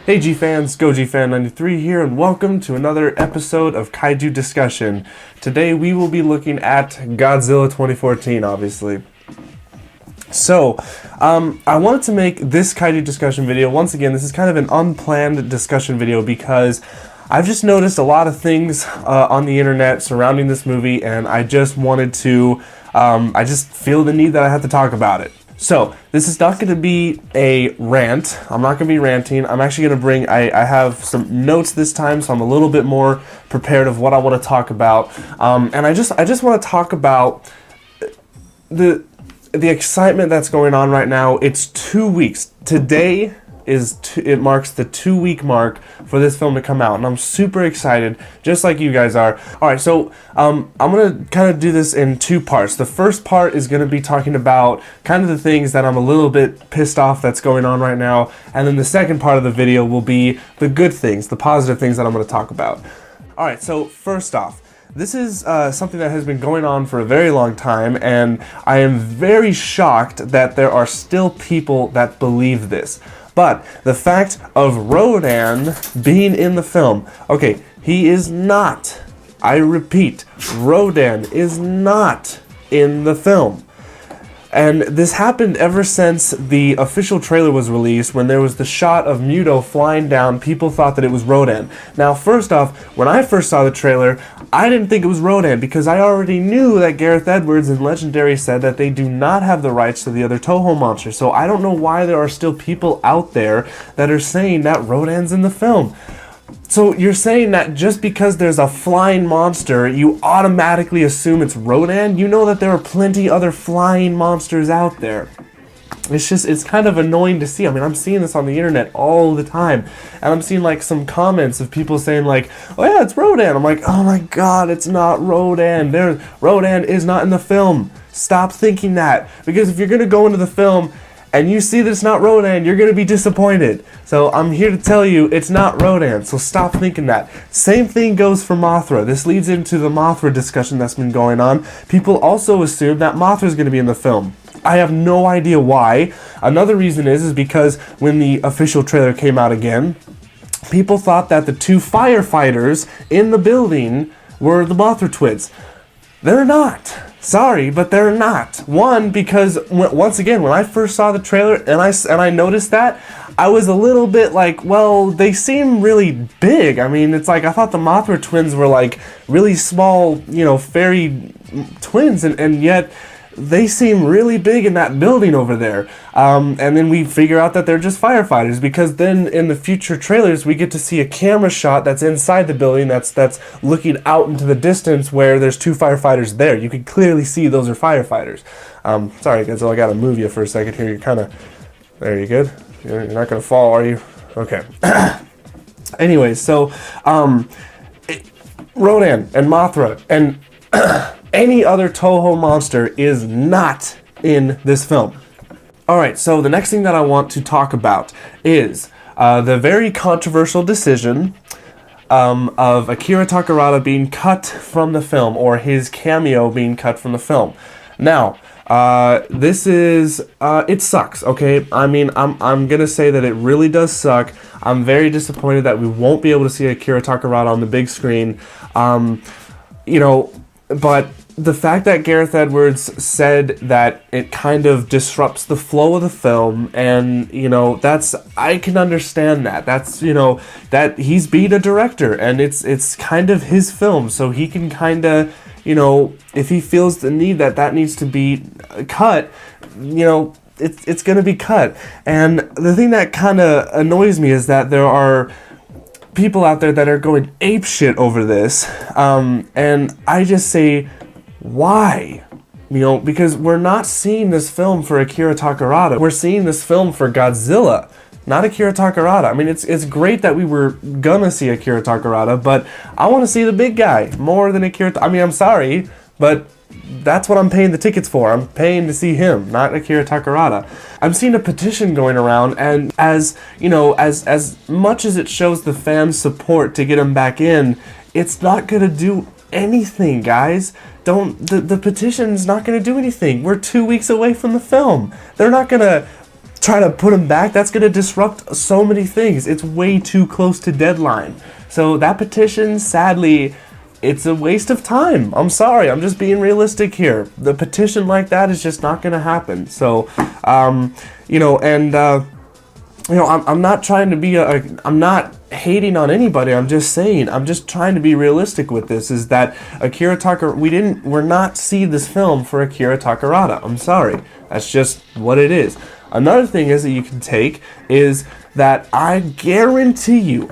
Hey G-Fans, GoGFan93 here, and welcome to another episode of Kaiju Discussion. Today we will be looking at Godzilla 2014, obviously. So, I wanted to make this Kaiju Discussion video. Once again, this is kind of an unplanned discussion video because I've just noticed a lot of things on the internet surrounding this movie, and I just wanted to, I just feel the need that I have to talk about it. So, this is not going to be a rant. I'm not going to be ranting. I'm actually going to bring, I have some notes this time, so I'm a little bit more prepared of what I want to talk about. And I just want to talk about the excitement that's going on right now. It's 2 weeks. Today it marks the 2-week mark for this film to come out, and I'm super excited, just like you guys are. Alright, so I'm going to kind of do this in two parts. The first part is going to be talking about kind of the things that I'm a little bit pissed off that's going on right now, and then the second part of the video will be the good things, the positive things that I'm going to talk about. Alright, so first off, this is something that has been going on for a very long time, and I am very shocked that there are still people that believe this. But the fact of Rodan being in the film, okay, he is not, I repeat, Rodan is not in the film. And this happened ever since the official trailer was released. When there was the shot of Muto flying down, people thought that it was Rodan. Now, first off, when I first saw the trailer, I didn't think it was Rodan because I already knew that Gareth Edwards and Legendary said that they do not have the rights to the other Toho monsters. So I don't know why there are still people out there that are saying that Rodan's in the film. So you're saying that just because there's a flying monster, you automatically assume it's Rodan? You know that there are plenty other flying monsters out there. It's kind of annoying to see. I mean, I'm seeing this on the internet all the time, and I'm seeing like some comments of people saying like, oh yeah, it's Rodan. I'm like, oh my god, it's not Rodan. Rodan is not in the film. Stop thinking that, because if you're gonna go into the film and you see that it's not Rodan, you're going to be disappointed. So I'm here to tell you it's not Rodan, so stop thinking that. Same thing goes for Mothra. This leads into the Mothra discussion that's been going on. People also assume that Mothra is going to be in the film. I have no idea why. Another reason is because when the official trailer came out again, people thought that the two firefighters in the building were the Mothra twins. They're not. Sorry, but they're not. One, because once again, when I first saw the trailer and I noticed that, I was a little bit like, well, they seem really big. I mean, it's like I thought the Mothra twins were like really small, you know, fairy twins, and yet they seem really big in that building over there. And then we figure out that they're just firefighters, because then in the future trailers we get to see a camera shot that's inside the building that's looking out into the distance where there's two firefighters there. You can clearly see those are firefighters. Sorry guys, I gotta move you for a second here. You're kind of, there, you good? You're not gonna fall, are you? Okay. Anyways, so Rodan and Mothra and any other Toho monster is not in this film. Alright, so the next thing that I want to talk about is the very controversial decision of Akira Takarada being cut from the film, or his cameo being cut from the film. Now, this is, it sucks, okay? I mean, I'm gonna say that it really does suck. I'm very disappointed that we won't be able to see Akira Takarada on the big screen. You know, but the fact that Gareth Edwards said that it kind of disrupts the flow of the film, and, you know, I can understand that. That's, you know, that he's being a director, and it's kind of his film, so he can kind of, you know, if he feels the need that needs to be cut, you know, it's going to be cut. And the thing that kind of annoys me is that there are people out there that are going apeshit over this, and I just say, why? You know, because we're not seeing this film for Akira Takarada. We're seeing this film for Godzilla, not Akira Takarada. I mean, it's great that we were gonna see Akira Takarada, but I want to see the big guy more than Akira. I mean, I'm sorry, but that's what I'm paying the tickets for. I'm paying to see him, not Akira Takarada. I'm seeing a petition going around, and as you know, as much as it shows the fans' support to get him back in, it's not gonna do anything, guys. The petition's not gonna do anything. We're 2 weeks away from the film. They're not gonna try to put him back, that's going to disrupt so many things. It's way too close to deadline. So that petition, sadly, it's a waste of time. I'm sorry. I'm just being realistic here. The petition like that is just not going to happen. So, I'm not trying to be I'm not hating on anybody. I'm just saying, I'm just trying to be realistic with this, is that we're not see this film for Akira Takarada. I'm sorry. That's just what it is. Another thing is that you can take is that I guarantee you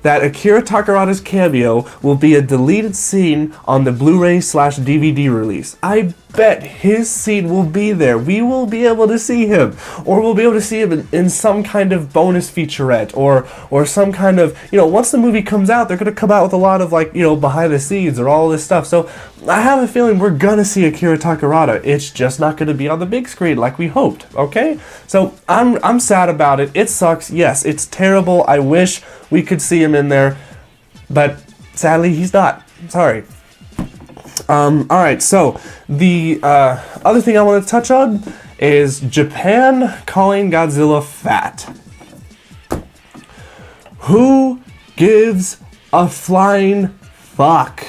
that Akira Takarada's cameo will be a deleted scene on the Blu-ray/DVD release. I bet his scene will be there. We will be able to see him, or we'll be able to see him in some kind of bonus featurette, or some kind of, once the movie comes out, they're going to come out with a lot of behind the scenes or all this stuff. So I have a feeling we're going to see Akira Takarada. It's just not going to be on the big screen like we hoped, okay? So I'm sad about it. It sucks. Yes, it's terrible. I wish we could see him in there, but sadly he's not. Sorry. Alright, so the other thing I want to touch on is Japan calling Godzilla fat. Who gives a flying fuck?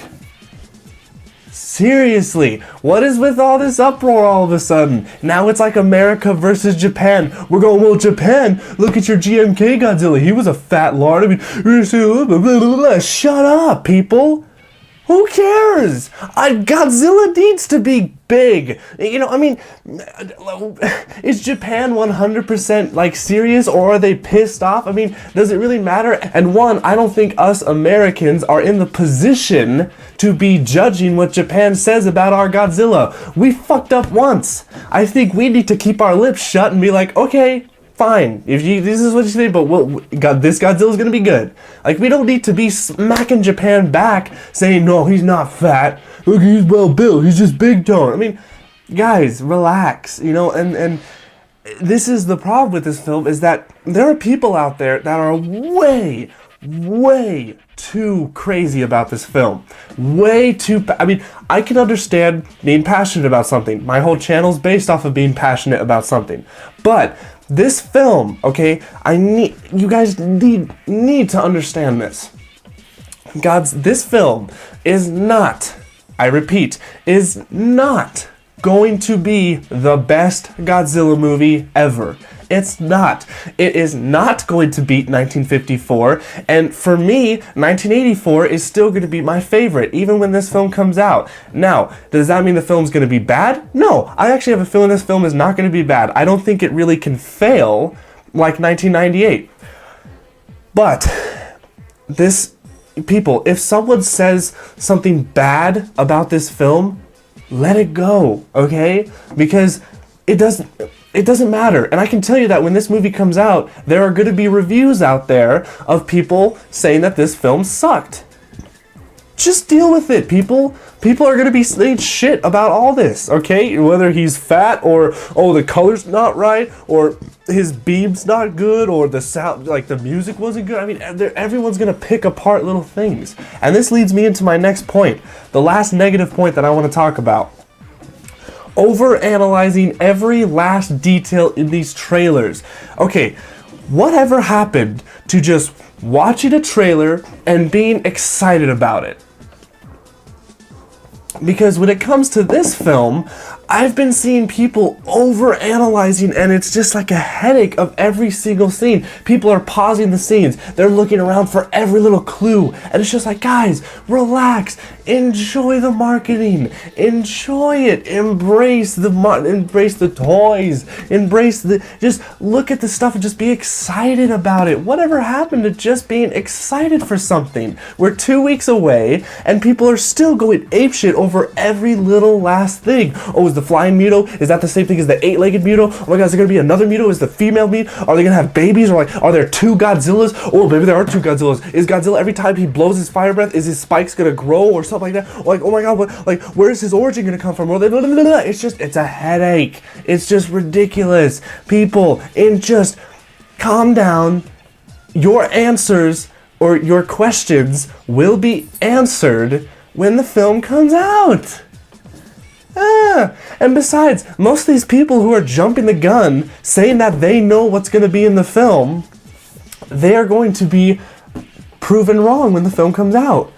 Seriously, what is with all this uproar all of a sudden? Now it's like America versus Japan. We're going, well, Japan, look at your GMK Godzilla. He was a fat lard. I mean, shut up, people. Who cares? Godzilla needs to be big. Is Japan 100% serious, or are they pissed off? I mean, does it really matter? And I don't think us Americans are in the position to be judging what Japan says about our Godzilla. We fucked up once. I think we need to keep our lips shut and be like, okay, fine, this is what you say, but this Godzilla's gonna be good. We don't need to be smacking Japan back, saying, no, he's not fat. Look, he's well built. He's just big tone. I mean, guys, relax. And this is the problem with this film, is that there are people out there that are way too crazy about this film. I can understand being passionate about something. My whole channel's based off of being passionate about something. But this film, okay, you guys need to understand this. This film is not, I repeat, is not going to be the best Godzilla movie ever. It's not. It is not going to beat 1954, and for me, 1984 is still going to be my favorite, even when this film comes out. Now, does that mean the film's going to be bad? No, I actually have a feeling this film is not going to be bad. I don't think it really can fail like 1998. But, people, if someone says something bad about this film, let it go, okay? Because it doesn't matter. And I can tell you that when this movie comes out, there are going to be reviews out there of people saying that this film sucked. Just deal with it, people. People are going to be saying shit about all this, okay? Whether he's fat, or, oh, the color's not right, or his beam's not good, or the sound, the music wasn't good. I mean, everyone's going to pick apart little things. And this leads me into my next point, the last negative point that I want to talk about. Overanalyzing every last detail in these trailers. Okay, whatever happened to just watching a trailer and being excited about it? Because when it comes to this film, I've been seeing people overanalyzing, and it's just like a headache of every single scene. People are pausing the scenes. They're looking around for every little clue. And it's just like, guys, relax. Enjoy the marketing. Enjoy it. Embrace the toys. Just look at the stuff and just be excited about it. Whatever happened to just being excited for something? We're 2 weeks away, and people are still going apeshit over every little last thing. Oh, is the flying Muto, is that the same thing as the 8-legged Muto? Oh my god, is there going to be another Muto? Is the female Muto? Are they going to have babies? Or are there 2 Godzillas? Oh, maybe there are 2 Godzillas. Is Godzilla, every time he blows his fire breath, is his spikes going to grow or something like that? Oh my god, where's his origin going to come from? It's a headache. It's just ridiculous. People, just calm down. Your answers or your questions will be answered when the film comes out. Yeah, and besides, most of these people who are jumping the gun, saying that they know what's going to be in the film, they are going to be proven wrong when the film comes out.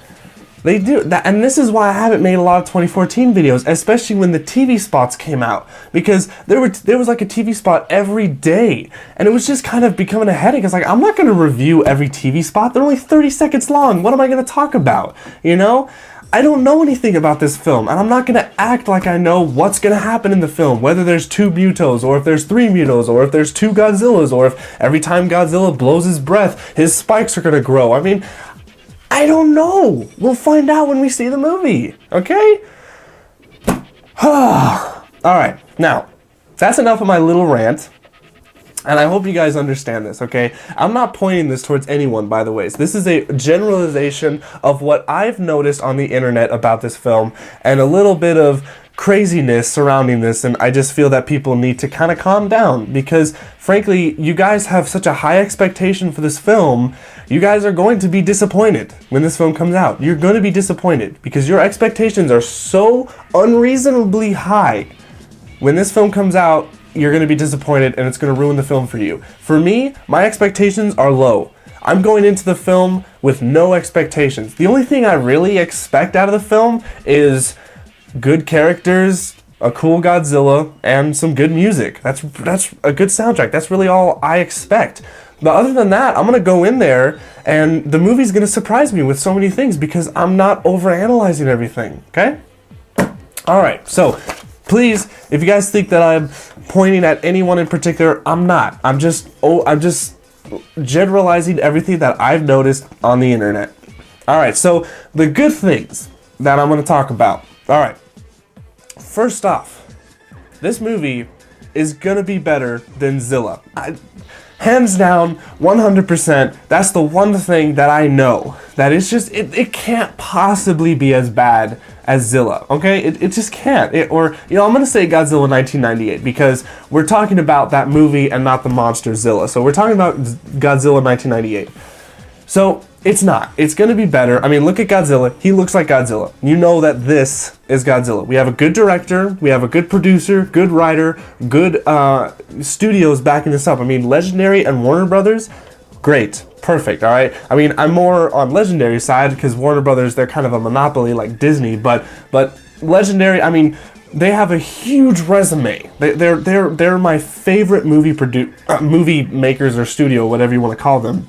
They do that, and this is why I haven't made a lot of 2014 videos, especially when the TV spots came out, because there was like a TV spot every day, and it was just kind of becoming a headache. It's like, I'm not going to review every TV spot. They're only 30 seconds long. What am I going to talk about? You know? I don't know anything about this film, and I'm not going to act like I know what's going to happen in the film, whether there's 2 Mutos, or if there's 3 Mutos, or if there's 2 Godzillas, or if every time Godzilla blows his breath, his spikes are going to grow. I mean, I don't know. We'll find out when we see the movie, okay? Alright, now, that's enough of my little rant. And I hope you guys understand this, okay? I'm not pointing this towards anyone, by the way. This is a generalization of what I've noticed on the internet about this film, and a little bit of craziness surrounding this, and I just feel that people need to kind of calm down, because frankly, you guys have such a high expectation for this film. You guys are going to be disappointed when this film comes out. You're going to be disappointed because your expectations are so unreasonably high. When this film comes out, you're going to be disappointed, and it's going to ruin the film for you. For me, my expectations are low. I'm going into the film with no expectations. The only thing I really expect out of the film is good characters, a cool Godzilla, and some good music. That's a good soundtrack. That's really all I expect. But other than that, I'm going to go in there, and the movie's going to surprise me with so many things because I'm not overanalyzing everything, okay? Alright, so please, if you guys think that I'm pointing at anyone in particular, I'm not. I'm just generalizing everything that I've noticed on the internet. Alright, so the good things that I'm going to talk about. Alright, first off, this movie is going to be better than Zilla. Hands down, 100%, that's the one thing that I know. That it's just, it can't possibly be as bad as Zilla, okay? It just can't. Or, you know, I'm going to say Godzilla 1998 because we're talking about that movie and not the monster Zilla. So we're talking about Godzilla 1998. So, it's not. It's going to be better. I mean, look at Godzilla. He looks like Godzilla. You know that this is Godzilla. We have a good director. We have a good producer, good writer, good studios backing this up. I mean, Legendary and Warner Brothers, great. Perfect, all right? I mean, I'm more on Legendary side because Warner Brothers, they're kind of a monopoly like Disney, but Legendary, I mean, they have a huge resume. They're my favorite movie makers or studio, whatever you want to call them.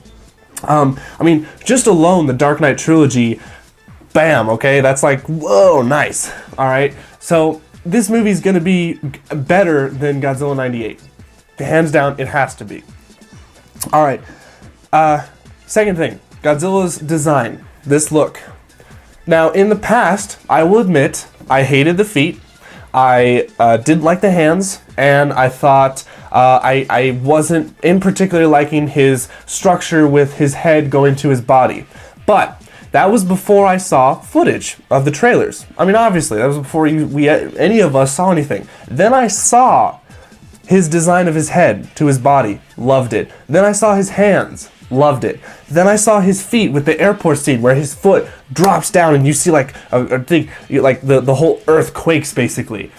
I mean, just alone, the Dark Knight trilogy, bam, okay? That's like, whoa, nice, all right? So, this movie's gonna be better than Godzilla 98. Hands down, it has to be. All right, second thing, Godzilla's design, this look. Now, in the past, I will admit, I hated the feet. I didn't like the hands, and I thought I wasn't in particular liking his structure with his head going to his body. But that was before I saw footage of the trailers. I mean, obviously, that was before any of us saw anything. Then I saw his design of his head to his body, loved it. Then I saw his hands, loved it. Then I saw his feet with the airport scene where his foot drops down and you see like a thing, like the whole earth quakes basically.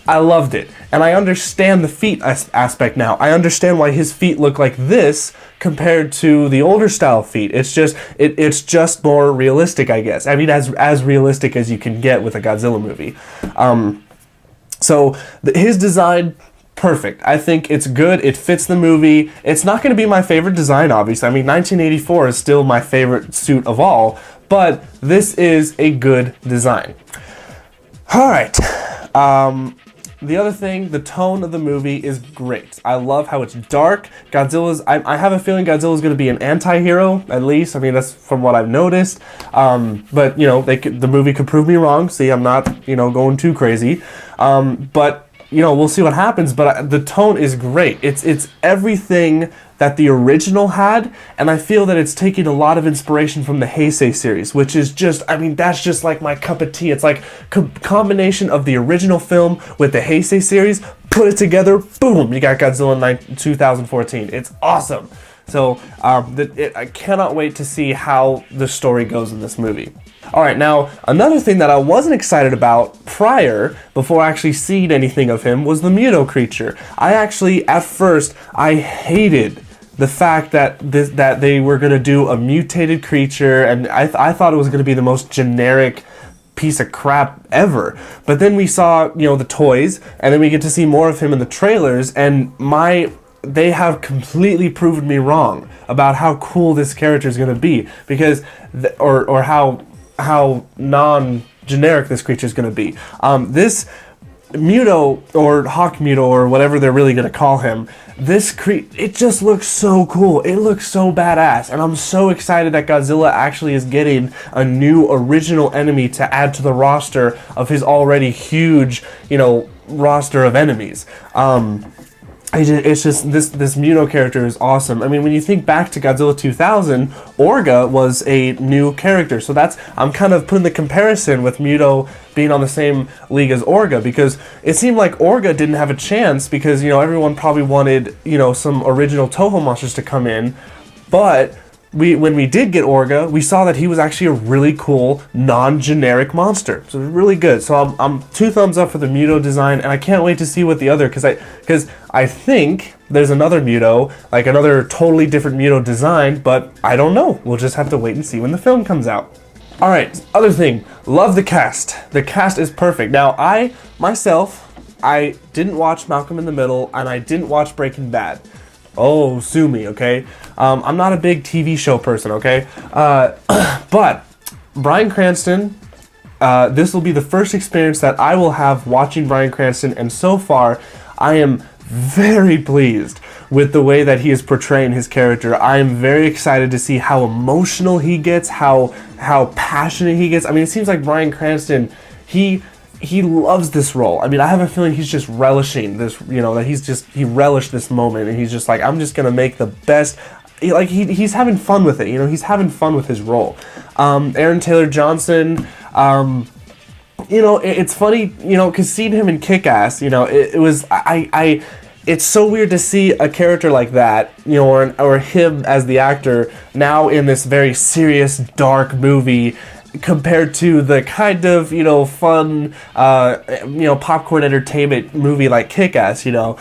I loved it. And I understand the feet aspect now. I understand why his feet look like this compared to the older style feet. It's just more realistic, I guess. I mean, as realistic as you can get with a Godzilla movie. So his design, perfect. I think it's good. It fits the movie. It's not going to be my favorite design, obviously. I mean, 1984 is still my favorite suit of all, but this is a good design. All right. The other thing, the tone of the movie is great. I love how it's dark. I have a feeling Godzilla's going to be an anti-hero, at least. I mean, that's from what I've noticed. But, you know, the movie could prove me wrong. See, I'm not, you know, going too crazy. But you know, we'll see what happens, but the tone is great. It's everything that the original had, and I feel that it's taking a lot of inspiration from the Heisei series, which is just, I mean, that's just like my cup of tea. It's like combination of the original film with the Heisei series, put it together, boom, you got Godzilla 2014. It's awesome. So I cannot wait to see how the story goes in this movie. All right, now another thing that I wasn't excited about before actually seeing anything of him, was the Muto creature. I actually, at first, I hated the fact that they were going to do a mutated creature, and I thought it was going to be the most generic piece of crap ever. But then we saw, the toys, and then we get to see more of him in the trailers, and they have completely proven me wrong about how cool this character is going to be, because or how non-generic this creature is going to be. This Muto, or Hawk Muto, or whatever they're really going to call him, it just looks so cool. It looks so badass, and I'm so excited that Godzilla actually is getting a new original enemy to add to the roster of his already huge, roster of enemies. It's just this Muto character is awesome. I mean, when you think back to Godzilla 2000, Orga was a new character, so I'm kind of putting the comparison with Muto being on the same league as Orga, because it seemed like Orga didn't have a chance because everyone probably wanted some original Toho monsters to come in, but when we did get Orga, we saw that he was actually a really cool, non-generic monster. So it was really good. So I'm 2 thumbs up for the Muto design, and I can't wait to see what the other, because I think there's another Muto, like another totally different Muto design, but I don't know. We'll just have to wait and see when the film comes out. All right, other thing, love the cast. The cast is perfect. Now, I didn't watch Malcolm in the Middle, and I didn't watch Breaking Bad. Oh, sue me, okay? I'm not a big TV show person, okay? But Bryan Cranston, this will be the first experience that I will have watching Bryan Cranston, and so far, I am very pleased with the way that he is portraying his character. I am very excited to see how emotional he gets, how passionate he gets. I mean, it seems like Bryan Cranston, he loves this role. I mean, I have a feeling he's just relishing this, that he relished this moment, and he's just like, I'm just gonna make the best. He's having fun with it. He's having fun with his role. Aaron Taylor Johnson. It's funny, because seeing him in Kick-Ass, it's so weird to see a character like that, or him as the actor now in this very serious, dark movie, compared to the kind of, fun, popcorn entertainment movie like Kick-Ass, so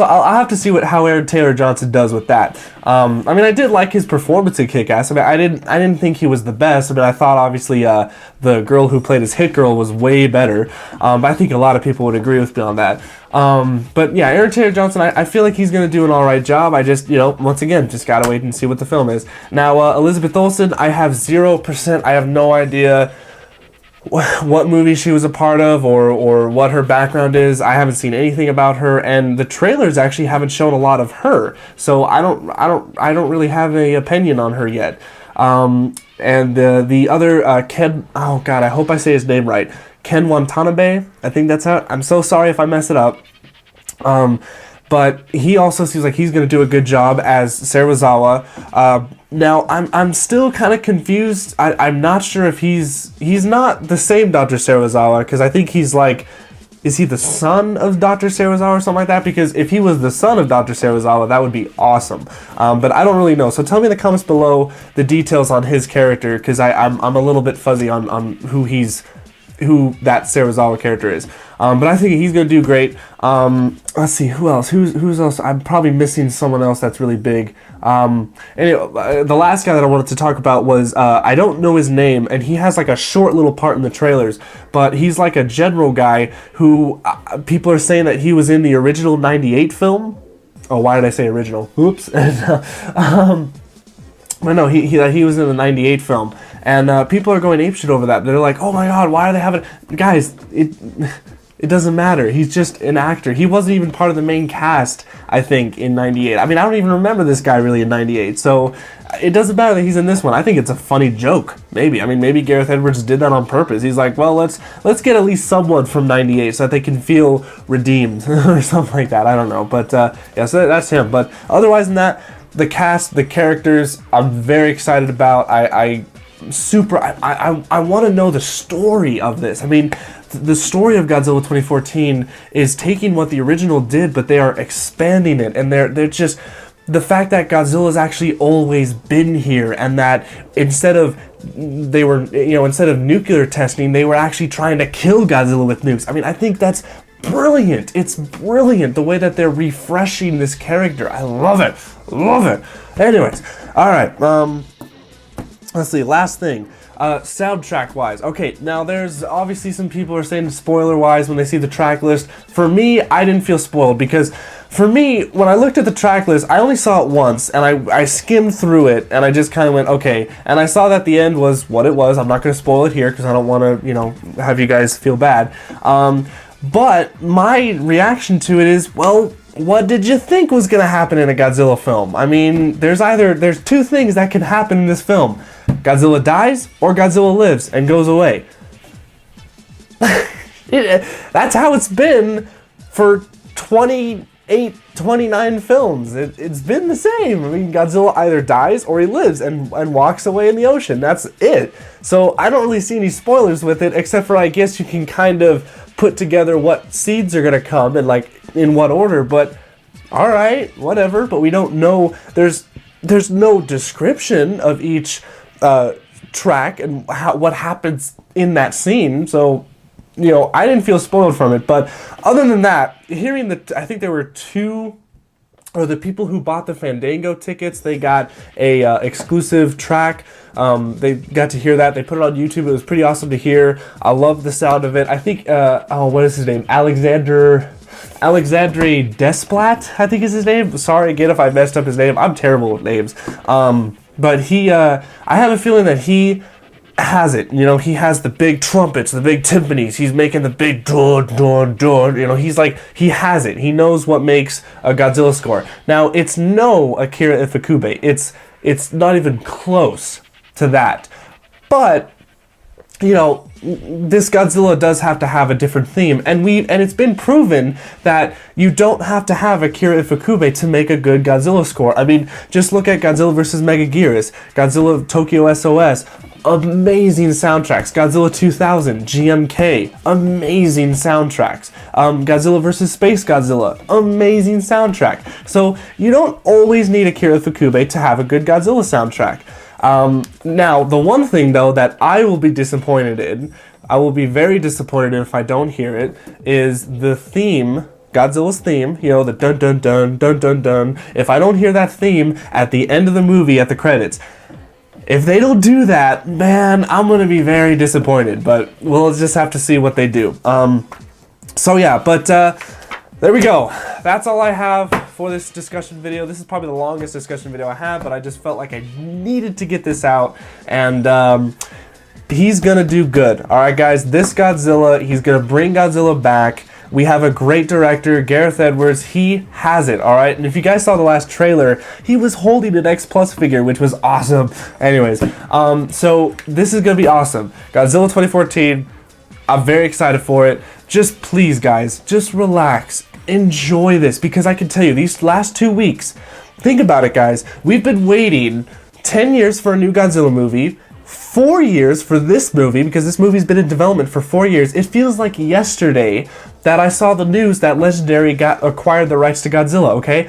I'll have to see how Aaron Taylor Johnson does with that. I did like his performance in Kick-Ass. I didn't think he was the best. I thought obviously the girl who played his hit girl was way better. But I think a lot of people would agree with me on that. But yeah, Aaron Taylor Johnson, I feel like he's going to do an alright job. I just, once again, just gotta wait and see what the film is. Now, Elizabeth Olsen, I have 0%. I have no idea what movie she was a part of or what her background is. I haven't seen anything about her, and the trailers actually haven't shown a lot of her. So I don't really have an opinion on her yet. And the other Ken, oh god, I hope I say his name right. Ken Watanabe, I think that's how. I'm so sorry if I mess it up. But he also seems like he's going to do a good job as Serizawa. Now, I'm still kind of confused. I'm not sure if he's not the same Dr. Serizawa, because I think he's like, is he the son of Dr. Serizawa or something like that? Because if he was the son of Dr. Serizawa, that would be awesome. But I don't really know. So tell me in the comments below the details on his character, because I'm a little bit fuzzy on who that Serizawa character is. But I think he's going to do great. Let's see, who else? Who's else? I'm probably missing someone else that's really big. Anyway, the last guy that I wanted to talk about was, I don't know his name, and he has like a short little part in the trailers, but he's like a general guy who people are saying that he was in the original 98 film. Oh, why did I say original? Oops. But no, he was in the 98 film. And people are going apeshit over that. They're like, oh my god, why are they having... Guys, it doesn't matter. He's just an actor. He wasn't even part of the main cast, I think, in 98. I don't even remember this guy really in 98. So it doesn't matter that he's in this one. I think it's a funny joke. Maybe. Maybe Gareth Edwards did that on purpose. He's like, well, let's get at least someone from 98 so that they can feel redeemed or something like that. I don't know. But yeah, so that's him. But otherwise than that, the cast, the characters, I'm very excited about. I want to know the story of this. The story of Godzilla 2014 is taking what the original did, but they are expanding it, and the fact that Godzilla's actually always been here, and that instead of nuclear testing, they were actually trying to kill Godzilla with nukes. I mean, I think that's brilliant. It's brilliant the way that they're refreshing this character. I love it. Love it. Anyways, all right. Let's see. Last thing. Soundtrack wise, okay, now there's obviously some people are saying spoiler wise when they see the track list. For me, I didn't feel spoiled, because for me, when I looked at the track list, I only saw it once, and I skimmed through it, and I just kind of went, okay, and I saw that the end was what it was. I'm not going to spoil it here because I don't want to, have you guys feel bad. But my reaction to it is, well, what did you think was going to happen in a Godzilla film? I mean, there's two things that can happen in this film. Godzilla dies, or Godzilla lives and goes away. That's how it's been for 28, 29 films. It's been the same. I mean, Godzilla either dies or he lives and walks away in the ocean. That's it. So I don't really see any spoilers with it, except for, I guess, you can kind of put together what seeds are going to come and, like, in what order. But, alright, whatever. But we don't know. There's no description of each track and what happens in that scene, so I didn't feel spoiled from it. But other than that, hearing I think there were the people who bought the Fandango tickets, they got a exclusive track. They got to hear that. They put it on YouTube. It was pretty awesome to hear. I love the sound of it. I think what is his name? Alexandre Desplat, I think is his name. Sorry again if I messed up his name. I'm terrible with names. But he, I have a feeling that he has it. He has the big trumpets, the big timpanis. He's making the big dun, dun, dun. He's like, he has it. He knows what makes a Godzilla score. Now, it's no Akira Ifukube. It's not even close to that. But, this Godzilla does have to have a different theme, and it's been proven that you don't have to have Akira Ifukube to make a good Godzilla score. I mean, just look at Godzilla vs. Megaguirus, Godzilla Tokyo SOS, amazing soundtracks. Godzilla 2000, GMK, amazing soundtracks. Godzilla vs. Space Godzilla, amazing soundtrack. So you don't always need Akira Ifukube to have a good Godzilla soundtrack. Now, the one thing, though, that I will be disappointed in, I will be very disappointed in if I don't hear it, is the theme, Godzilla's theme, the dun dun dun dun dun dun. If I don't hear that theme at the end of the movie at the credits, if they don't do that, man, I'm going to be very disappointed, but we'll just have to see what they do. So yeah, but there we go. That's all I have for this discussion video. This is probably the longest discussion video I have, but I just felt like I needed to get this out, and he's gonna do good. Alright guys, this Godzilla, he's gonna bring Godzilla back. We have a great director, Gareth Edwards. He has it, alright? And if you guys saw the last trailer, he was holding an X Plus figure, which was awesome. Anyways, so this is gonna be awesome. Godzilla 2014, I'm very excited for it. Just please, guys, just relax. Enjoy this, because I can tell you, these last 2 weeks, think about it, guys. We've been waiting 10 years for a new Godzilla movie, 4 years for this movie, because this movie's been in development for 4 years. It feels like yesterday that I saw the news that Legendary acquired the rights to Godzilla, okay?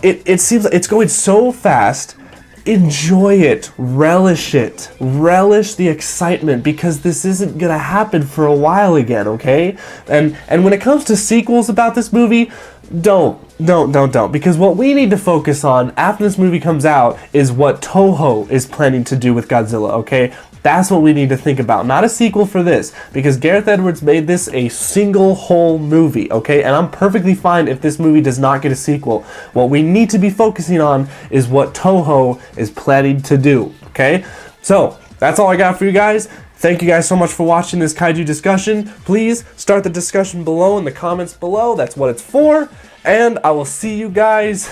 It seems like it's going so fast. Enjoy it, relish the excitement, because this isn't gonna happen for a while again, okay? And when it comes to sequels about this movie, don't, because what we need to focus on after this movie comes out is what Toho is planning to do with Godzilla, okay? That's what we need to think about, not a sequel for this, because Gareth Edwards made this a single whole movie, okay? And I'm perfectly fine if this movie does not get a sequel. What we need to be focusing on is what Toho is planning to do, okay? So, that's all I got for you guys. Thank you guys so much for watching this Kaiju discussion. Please start the discussion below in the comments below. That's what it's for. And I will see you guys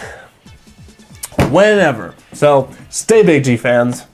whenever. So, stay big, G fans.